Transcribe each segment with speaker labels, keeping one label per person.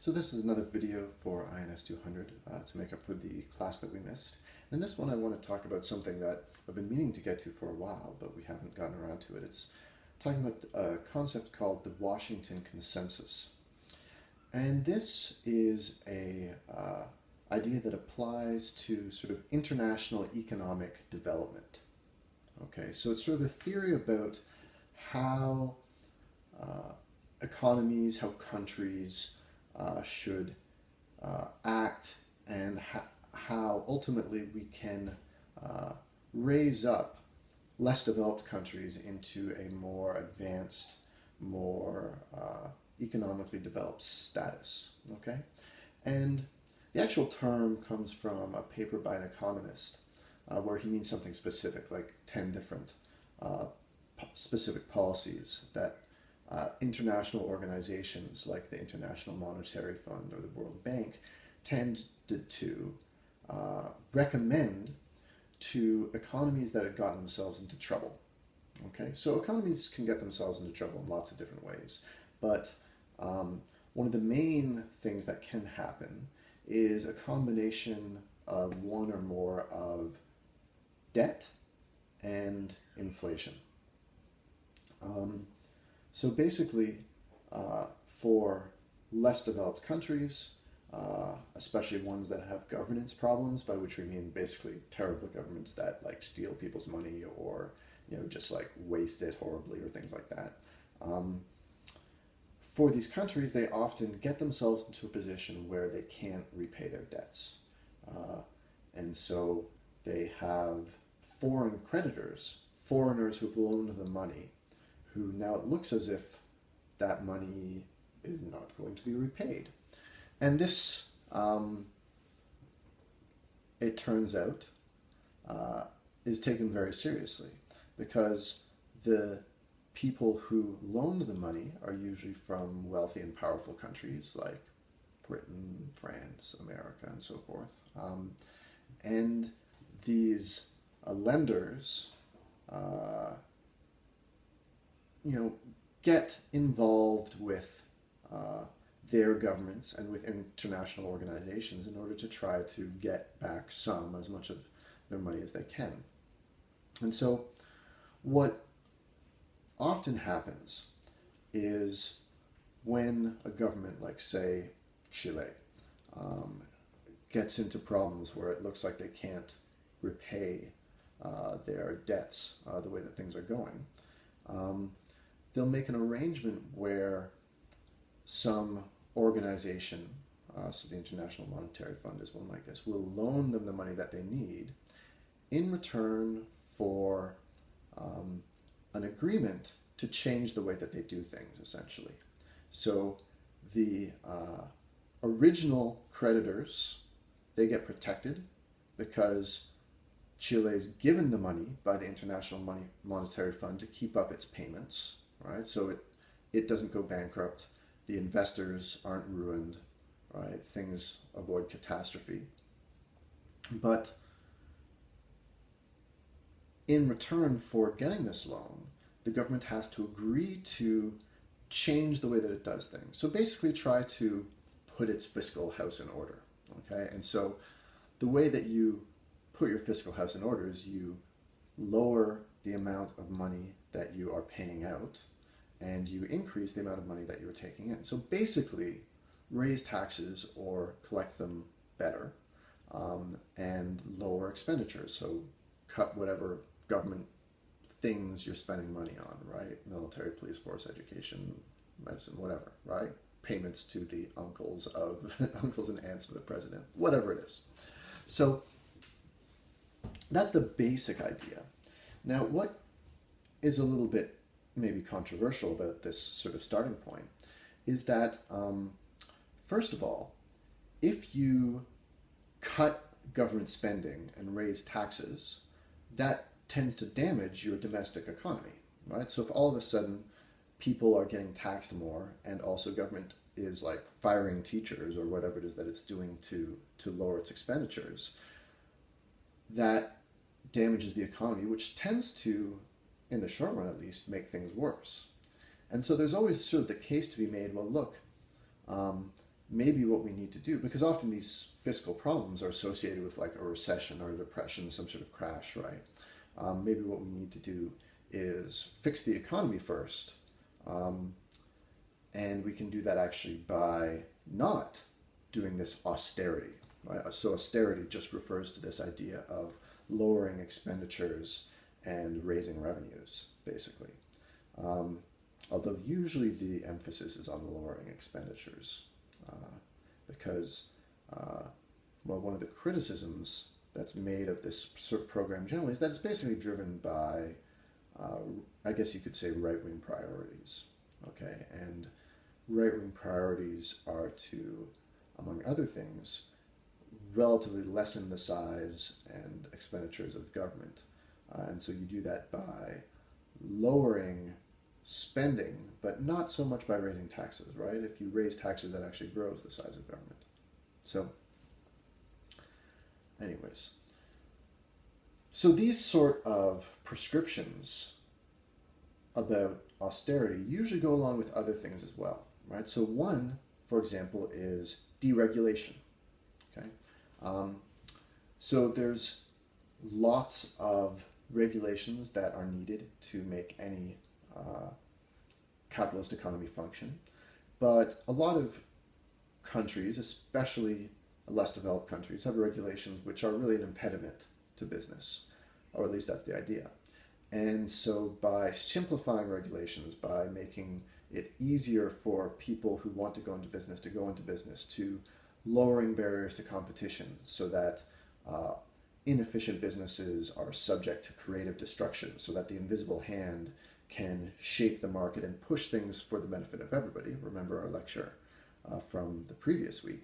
Speaker 1: So this is another video for INS 200 to make up for the class that we missed. In this one I want to talk about something that I've been meaning to get to for a while, but we haven't gotten around to it. It's talking about a concept called the Washington Consensus. And this is a idea that applies to sort of international economic development. Okay, so it's sort of a theory about how economies, how countries should act, and how ultimately we can raise up less developed countries into a more advanced, more economically developed status. Okay, and the actual term comes from a paper by an economist where he means something specific, like 10 different specific policies that international organizations like the International Monetary Fund or the World Bank tended to recommend to economies that had gotten themselves into trouble. Okay, so economies can get themselves into trouble in lots of different ways, but one of the main things that can happen is a combination of one or more of debt and inflation. So basically, for less developed countries, especially ones that have governance problems, by which we mean basically terrible governments that like steal people's money or just like waste it horribly or things like that. For these countries, they often get themselves into a position where they can't repay their debts, and so they have foreign creditors, foreigners who've loaned them money, who now it looks as if that money is not going to be repaid. And this, it turns out, is taken very seriously because the people who loaned the money are usually from wealthy and powerful countries like Britain, France, America, and so forth. And these lenders get involved with their governments and with international organizations in order to try to get back as much of their money as they can. And so what often happens is when a government like, say, Chile, gets into problems where it looks like they can't repay their debts the way that things are going, they'll make an arrangement where some organization, so the International Monetary Fund is one like this, will loan them the money that they need in return for an agreement to change the way that they do things, essentially. So the original creditors, they get protected because Chile is given the money by the International Monetary Fund to keep up its payments, right? So it doesn't go bankrupt. The investors aren't ruined, right? Things avoid catastrophe. But in return for getting this loan, the government has to agree to change the way that it does things. So basically try to put its fiscal house in order, okay? And so the way that you put your fiscal house in order is you lower the amount of money that you are paying out and you increase the amount of money that you're taking in. So basically raise taxes or collect them better, and lower expenditures. So cut whatever government things you're spending money on, right? Military, police force, education, medicine, whatever, right? Payments to the uncles and aunts of the president, whatever it is. So that's the basic idea. Now, what is a little bit maybe controversial about this sort of starting point is that, first of all, if you cut government spending and raise taxes, that tends to damage your domestic economy, right? So if all of a sudden people are getting taxed more and also government is like firing teachers or whatever it is that it's doing to lower its expenditures, that damages the economy, which tends to, in the short run at least, make things worse. And so there's always sort of the case to be made, well, look, maybe what we need to do, because often these fiscal problems are associated with like a recession or a depression, some sort of crash, right? Maybe what we need to do is fix the economy first, um, and we can do that actually by not doing this austerity, right? So austerity just refers to this idea of lowering expenditures and raising revenues, basically. Um, Although usually the emphasis is on lowering expenditures, because, well, one of the criticisms that's made of this sort of program generally is that it's basically driven by, I guess you could say, right-wing priorities. Okay, and right-wing priorities are to, among other things, relatively lessen the size and expenditures of government. And so you do that by lowering spending, but not so much by raising taxes, right? If you raise taxes, that actually grows the size of government. So, anyways, so these sort of prescriptions about austerity usually go along with other things as well, right? So one, for example, is deregulation. Okay, um, so there's lots of regulations that are needed to make any capitalist economy function, but a lot of countries, especially less developed countries, have regulations which are really an impediment to business, or at least that's the idea. And so by simplifying regulations, by making it easier for people who want to go into business to go into business, to lowering barriers to competition so that inefficient businesses are subject to creative destruction, so that the invisible hand can shape the market and push things for the benefit of everybody. Remember our lecture from the previous week.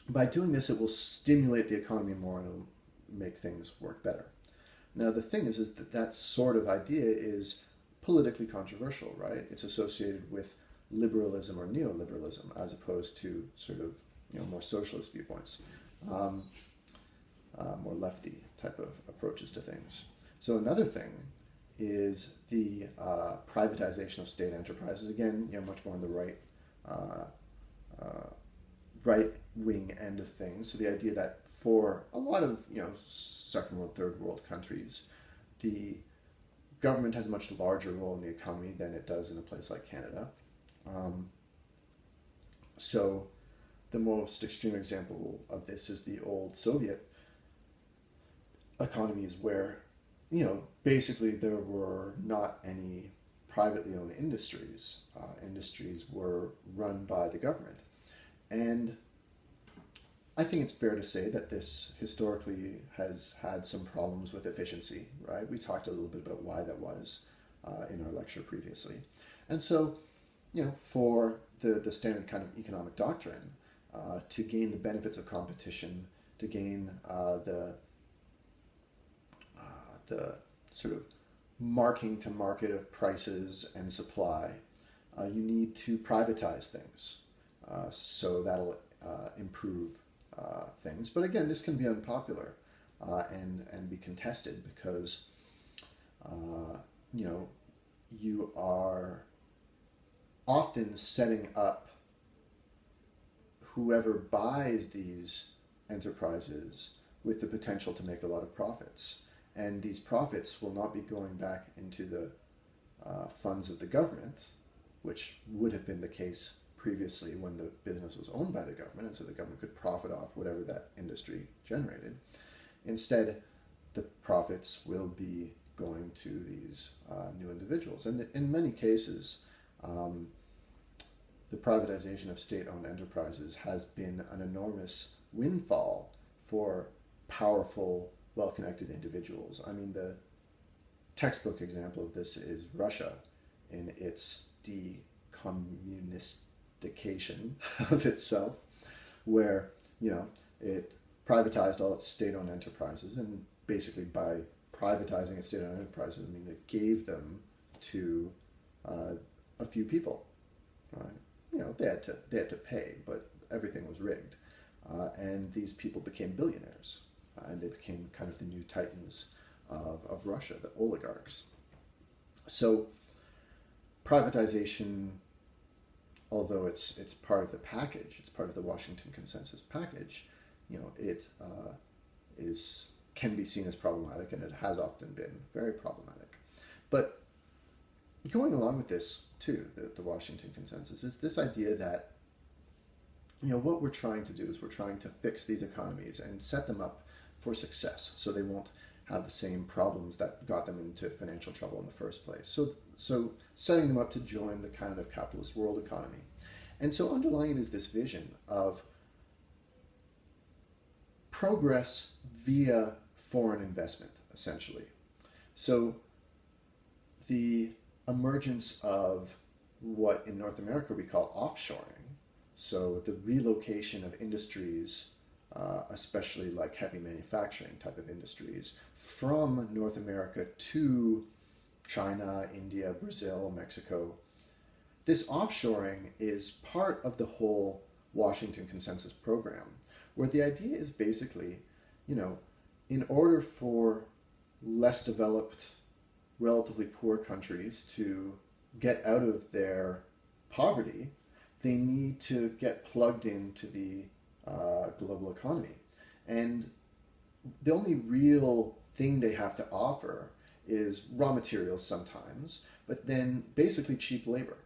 Speaker 1: By doing this, it will stimulate the economy more and it'll make things work better. Now, the thing is that that sort of idea is politically controversial, right? It's associated with liberalism or neoliberalism as opposed to sort of more socialist viewpoints, more lefty type of approaches to things. So another thing is the privatization of state enterprises. Again, much more on the right wing end of things. So the idea that for a lot of second world, third world countries, the government has a much larger role in the economy than it does in a place like Canada. So the most extreme example of this is the old Soviet economies where basically there were not any privately owned industries. Industries were run by the government. And I think it's fair to say that this historically has had some problems with efficiency, right? We talked a little bit about why that was in our lecture previously. And so, for the standard kind of economic doctrine, to gain the benefits of competition, to gain the sort of marking to market of prices and supply, you need to privatize things. So that'll improve things. But again, this can be unpopular and be contested because, you are often setting up whoever buys these enterprises with the potential to make a lot of profits. And these profits will not be going back into the funds of the government, which would have been the case previously when the business was owned by the government, and so the government could profit off whatever that industry generated. Instead, the profits will be going to these new individuals. And in many cases, the privatization of state-owned enterprises has been an enormous windfall for powerful, well-connected individuals. I mean, the textbook example of this is Russia in its decommunistication of itself, where, it privatized all its state-owned enterprises, and basically by privatizing its state-owned enterprises, I mean, it gave them to a few people, right? They had to pay, but everything was rigged, and these people became billionaires, and they became kind of the new titans of Russia, the oligarchs. So privatization although it's part of the package, it's part of the Washington Consensus package, it is can be seen as problematic, and it has often been very problematic. But going along with this too, the Washington Consensus is this idea that what we're trying to do is we're trying to fix these economies and set them up for success, so they won't have the same problems that got them into financial trouble in the first place. So setting them up to join the kind of capitalist world economy. And so underlying is this vision of progress via foreign investment, essentially. So the emergence of what in North America we call offshoring, so the relocation of industries, especially like heavy manufacturing type of industries, from North America to China, India, Brazil, Mexico. This offshoring is part of the whole Washington Consensus program, where the idea is basically, in order for less developed, relatively poor countries to get out of their poverty, they need to get plugged into the global economy. And the only real thing they have to offer is raw materials sometimes, but then basically cheap labor.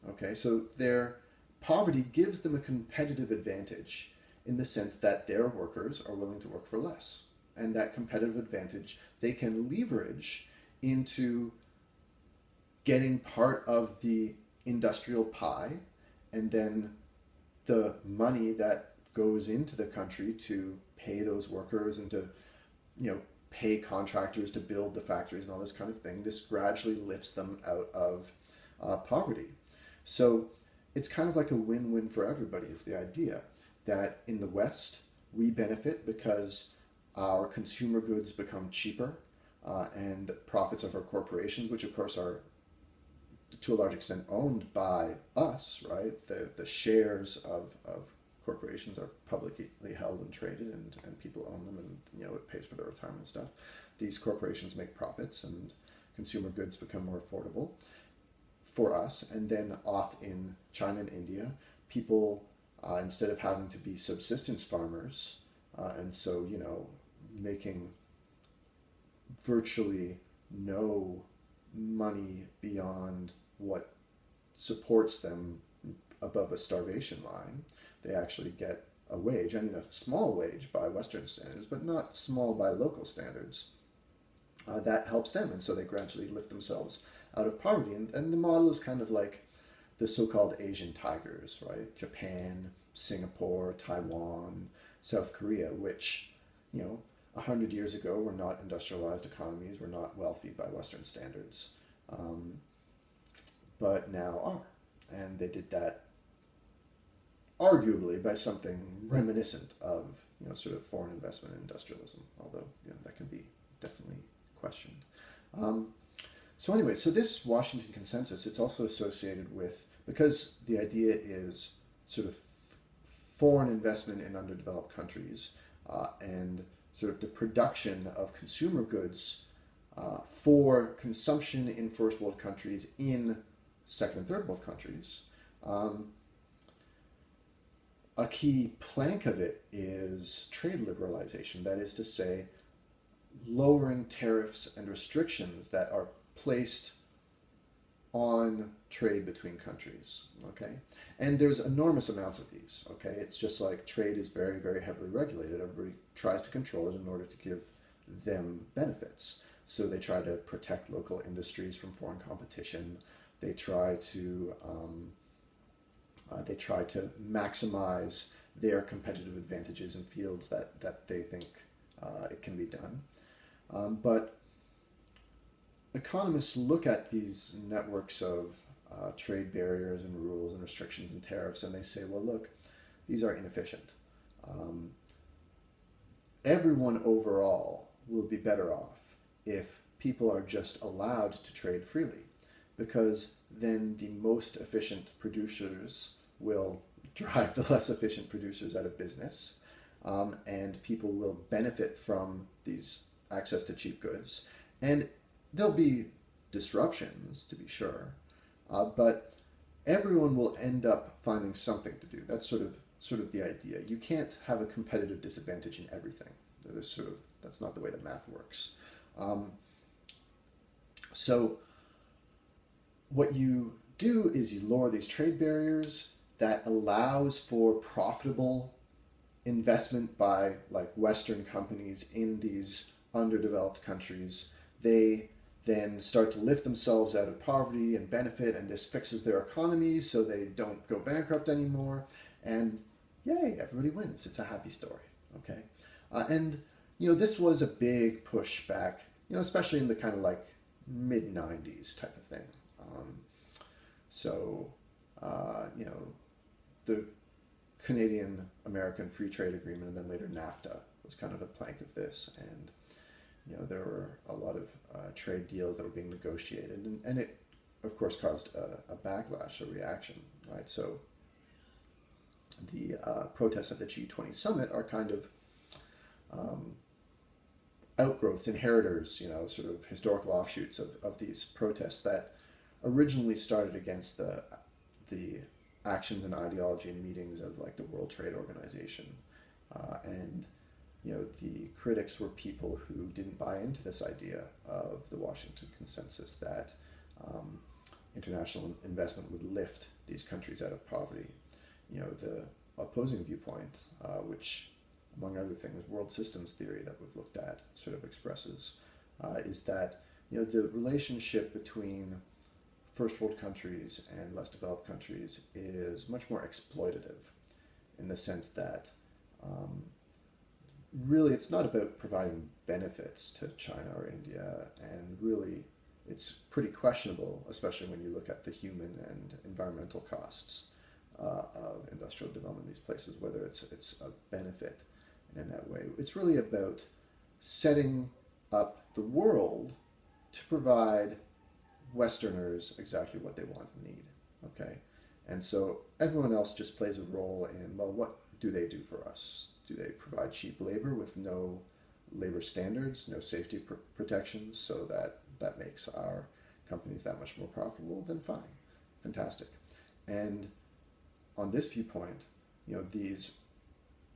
Speaker 1: Okay, so their poverty gives them a competitive advantage in the sense that their workers are willing to work for less. And that competitive advantage they can leverage into getting part of the industrial pie, and then the money that goes into the country to pay those workers and to, pay contractors to build the factories and all this kind of thing. This gradually lifts them out of poverty. So it's kind of like a win-win for everybody is the idea that in the West, we benefit because our consumer goods become cheaper, and the profits of our corporations, which of course are to a large extent owned by us, right? The shares of corporations are publicly held and traded, and people own them, and it pays for their retirement stuff. These corporations make profits, and consumer goods become more affordable for us. And then off in China and India, people, instead of having to be subsistence farmers, and so making virtually no money beyond what supports them above a starvation line, they actually get a wage. I mean, a small wage by Western standards, but not small by local standards. That helps them, and so they gradually lift themselves out of poverty. And the model is kind of like the so-called Asian tigers, right? Japan, Singapore, Taiwan, South Korea, which, 100 years ago were not industrialized economies, were not wealthy by Western standards, but now are. And they did that arguably by something reminiscent of sort of foreign investment in industrialism, although that can be definitely questioned. So anyway, so this Washington Consensus, it's also associated with, because the idea is sort of foreign investment in underdeveloped countries, and sort of the production of consumer goods for consumption in first world countries in second and third world countries. A key plank of it is trade liberalization, that is to say, lowering tariffs and restrictions that are placed on trade between countries, okay? And there's enormous amounts of these, okay? It's just like trade is very, very heavily regulated. Everybody tries to control it in order to give them benefits. So they try to protect local industries from foreign competition. They try to maximize their competitive advantages in fields that they think it can be done. But economists look at these networks of trade barriers and rules and restrictions and tariffs, and they say, well, look, these are inefficient. Everyone overall will be better off if people are just allowed to trade freely, because then the most efficient producers will drive the less efficient producers out of business, and people will benefit from these access to cheap goods. And there'll be disruptions, to be sure, but everyone will end up finding something to do. That's sort of the idea. You can't have a competitive disadvantage in everything. That's not the way that math works. Um, so what you do is you lower these trade barriers that allows for profitable investment by like Western companies in these underdeveloped countries. They then start to lift themselves out of poverty and benefit, and this fixes their economy so they don't go bankrupt anymore. And yay, everybody wins. It's a happy story. Okay, and this was a big push back, especially in the kind of like mid '90s type of thing. Um, so, the Canadian American Free Trade Agreement and then later NAFTA was kind of a plank of this, and there were a lot of trade deals that were being negotiated, and it of course caused a backlash, a reaction, right? So the protests at the G20 summit are kind of um, outgrowths, inheritors, sort of historical offshoots of these protests that originally started against the actions and ideology and meetings of like the World Trade Organization, and the critics were people who didn't buy into this idea of the Washington Consensus that international investment would lift these countries out of poverty. The opposing viewpoint, which among other things, world systems theory that we've looked at sort of expresses, is that the relationship between first world countries and less developed countries is much more exploitative, in the sense that really it's not about providing benefits to China or India, and really it's pretty questionable, especially when you look at the human and environmental costs of industrial development in these places, whether it's a benefit in a net way. It's really about setting up the world to provide Westerners exactly what they want and need. Okay, and so everyone else just plays a role in, well, what do they do for us? Do they provide cheap labor with no labor standards, no safety protections, so that makes our companies that much more profitable? Then fine, fantastic. And on this viewpoint, these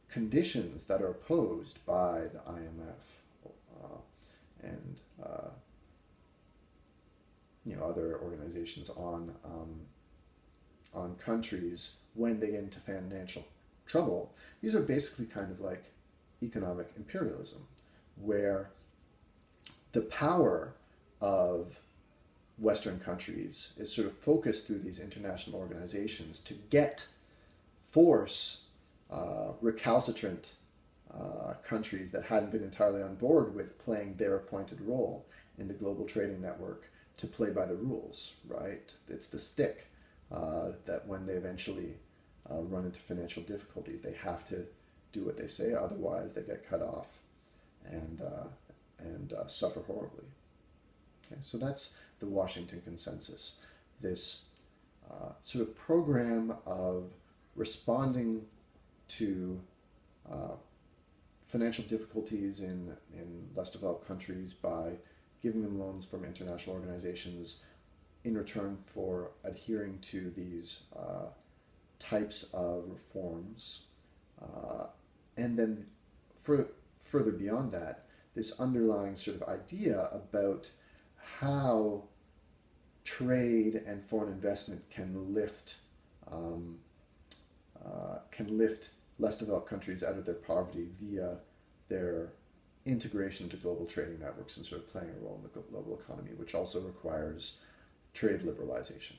Speaker 1: conditions that are posed by the IMF and other organizations on countries when they get into financial trouble, these are basically kind of like economic imperialism, where the power of Western countries is sort of focused through these international organizations to force recalcitrant countries that hadn't been entirely on board with playing their appointed role in the global trading network to play by the rules, right? It's the stick that when they eventually run into financial difficulties, they have to do what they say, otherwise they get cut off and suffer horribly. Okay, so that's the Washington Consensus, this sort of program of responding to financial difficulties in less developed countries by giving them loans from international organizations in return for adhering to these types of reforms. And then further beyond that, this underlying sort of idea about how trade and foreign investment can lift less developed countries out of their poverty via their integration into global trading networks and sort of playing a role in the global economy, which also requires trade liberalization.